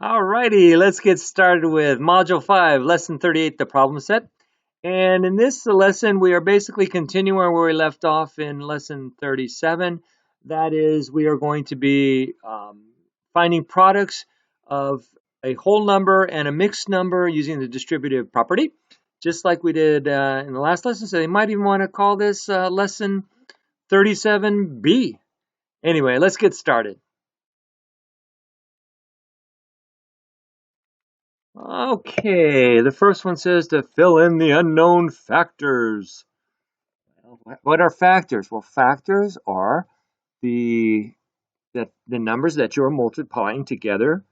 Alrighty, let's get started with Module 5, Lesson 38, the problem set. And in this lesson, we are basically continuing where we left off in Lesson 37. That is, we are going to be finding products of a whole number and a mixed number using the distributive property, just like we did in the last lesson. So you might even want to call this Lesson 37B. Anyway, let's get started. Okay, the first one says to fill in the unknown factors. What are factors? Well, factors are the numbers that you're multiplying together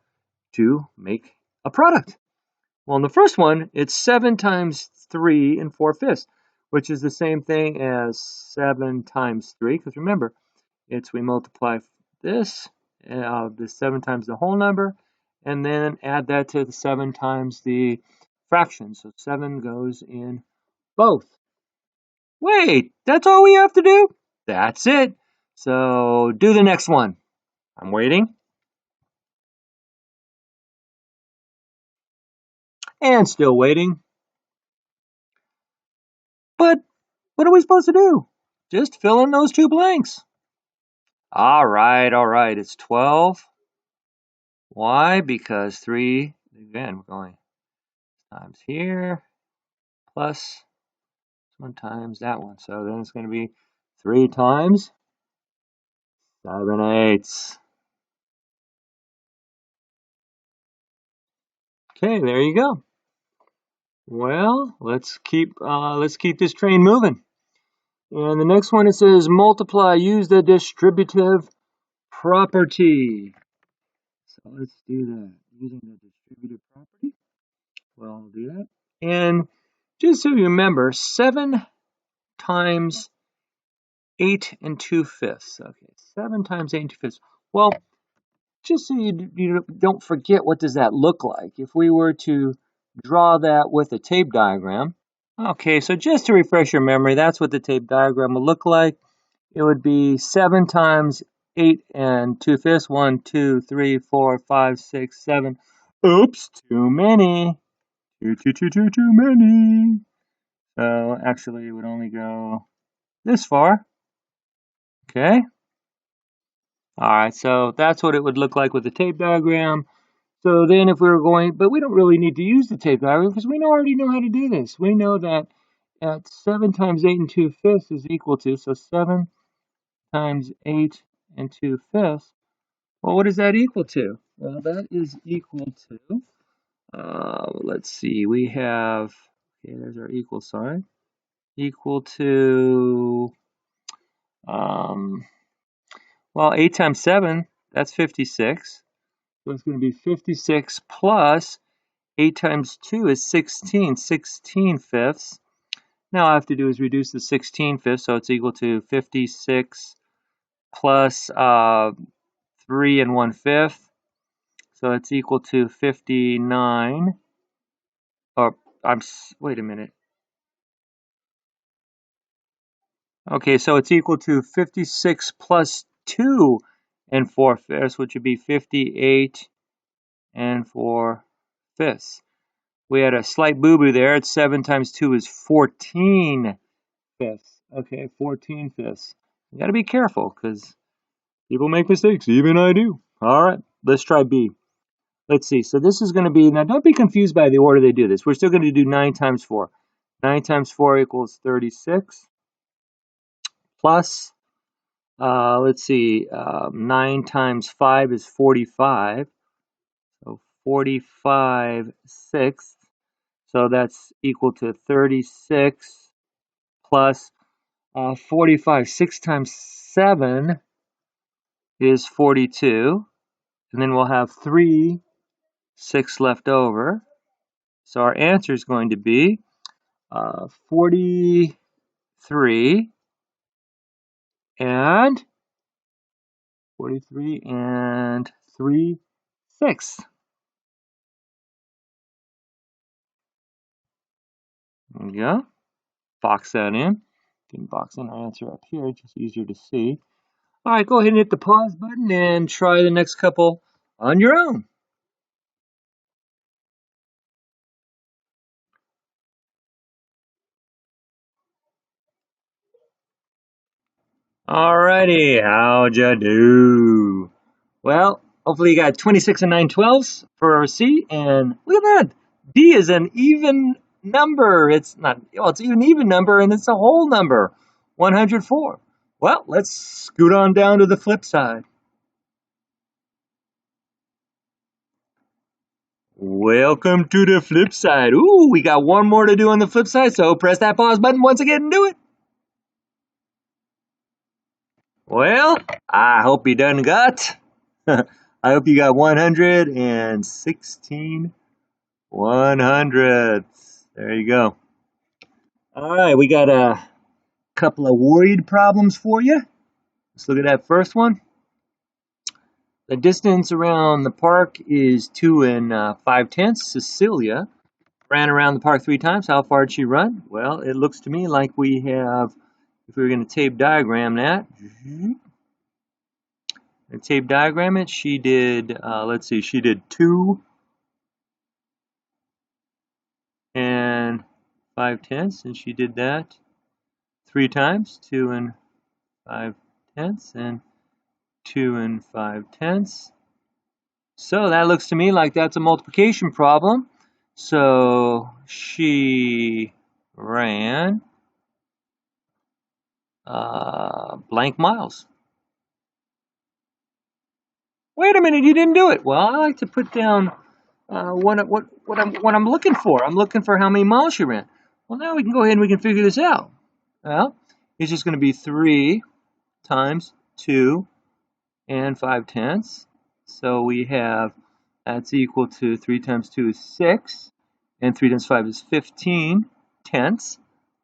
to make a product. Well, in the first one, it's 7 times 3 and 4/5, which is the same thing as 7 times 3, because remember, we multiply this, the 7 times the whole number, and then add that to the 7 times the fraction. So 7 goes in both. Wait, that's all we have to do? That's it. So do the next one. I'm waiting. And still waiting. But what are we supposed to do? Just fill in those two blanks. All right. It's 12. Why? Because 3, again, we're going times here, plus 1 times that one. So then it's going to be 3 times 7/8. Okay, there you go. Well, let's keep this train moving. And the next one, it says multiply, use the distributive property. So let's do that using the distributive property. Well, I'll do that. And just so you remember, 7 times 8 and 2/5. Okay, 7 times 8 and 2/5. Well, just so you don't forget, what does that look like? If we were to draw that with a tape diagram. Okay, so just to refresh your memory, that's what the tape diagram would look like. It would be 7 times 8 and 2/5. 1, 2, 3, 4, 5, 6, 7. Oops, too many. Too many. So actually, it would only go this far. Okay. All right, so that's what it would look like with the tape diagram. So then if we were going, but we don't really need to use the tape diagram because we already know how to do this. We know that at 7 times 8 and 2/5 is equal to, so 7 times 8 and 2/5. Well, what is that equal to? Well, that is equal to, let's see, we have, okay, there's our equal sign, equal to, well, 8 times 7, that's 56. So it's going to be 56 plus 8 times 2 is 16, 16/5. Now all I have to do is reduce the 16/5, so it's equal to 56 plus 3 and 1/5. So it's equal to 59. Or wait a minute. Okay, so it's equal to 56 plus 2 and 4/5, which would be 58 and 4/5. We had a slight boo-boo there. It's 7 times 2 is 14/5. Okay, 14/5. You gotta be careful because people make mistakes. Even I do. All right, let's try B. Let's see. So this is going to be, now don't be confused by the order they do this. We're still going to do 9 times 4. 9 times 4 equals 36. Plus, let's see, 9 times 5 is 45. So 45/6. So that's equal to 36 plus 45. 6 times 7 is 42. And then we'll have 3 6 left over. So our answer is going to be 43 and 3/6. There we go. Box that in. Can box in our answer up here, just easier to see. All right, go ahead and hit the pause button and try the next couple on your own. Alrighty, how'd ya do? Well, hopefully you got 26 and 9/12 for C, and look at that. D is an even number. It's not, well, it's an even number, and it's a whole number, 104. Well, let's scoot on down to the flip side. Welcome to the flip side. Ooh, we got one more to do on the flip side, so press that pause button once again and do it. Well, I hope you done got. I hope you got 116 100ths. There you go. All right, we got a couple of worried problems for you. Let's look at that first one. The distance around the park is 2 5/10. Cecilia ran around the park 3 times. How far did she run? Well, it looks to me like we have, if we were going to tape diagram that, she did, let's see, she did 2 5/10, and she did that 3 times, 2 5/10, and 2 5/10. So that looks to me like that's a multiplication problem. So she ran blank miles. Wait a minute, you didn't do it. Well, I like to put down what I'm looking for. I'm looking for how many miles she ran. Well, now we can go ahead and we can figure this out. Well, it's just going to be 3 times 2 5/10. So we have, that's equal to 3 times 2 is 6, and 3 times 5 is 15 tenths.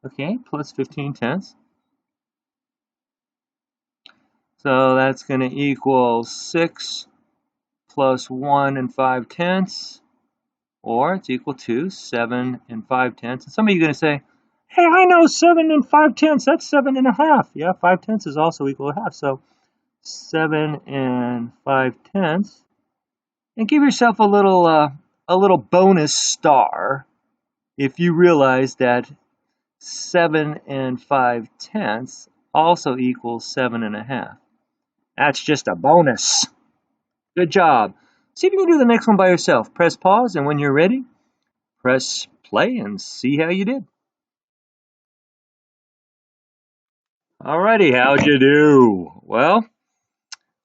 Okay, plus 15 tenths. So that's going to equal 6 plus 1 5/10, or it's equal to 7 5/10. And some of you are going to say, hey, I know 7 5/10, that's 7 1/2. Yeah, 5/10 is also equal to half. So 7 5/10. And give yourself a little bonus star if you realize that 7 5/10 also equals 7 1/2. That's just a bonus. Good job. See if you can do the next one by yourself. Press pause, and when you're ready, press play and see how you did. Alrighty, how'd you do? Well,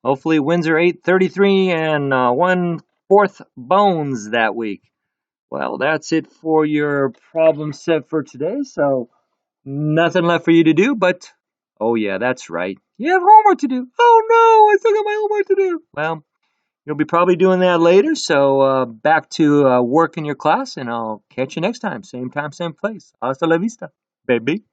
hopefully wins are 833 and 1/4 bones that week. Well, that's it for your problem set for today. So nothing left for you to do, but oh yeah, that's right. You have homework to do. Oh no, I still got my homework to do. Well, you'll be probably doing that later. So back to work in your class, and I'll catch you next time. Same time, same place. Hasta la vista, baby.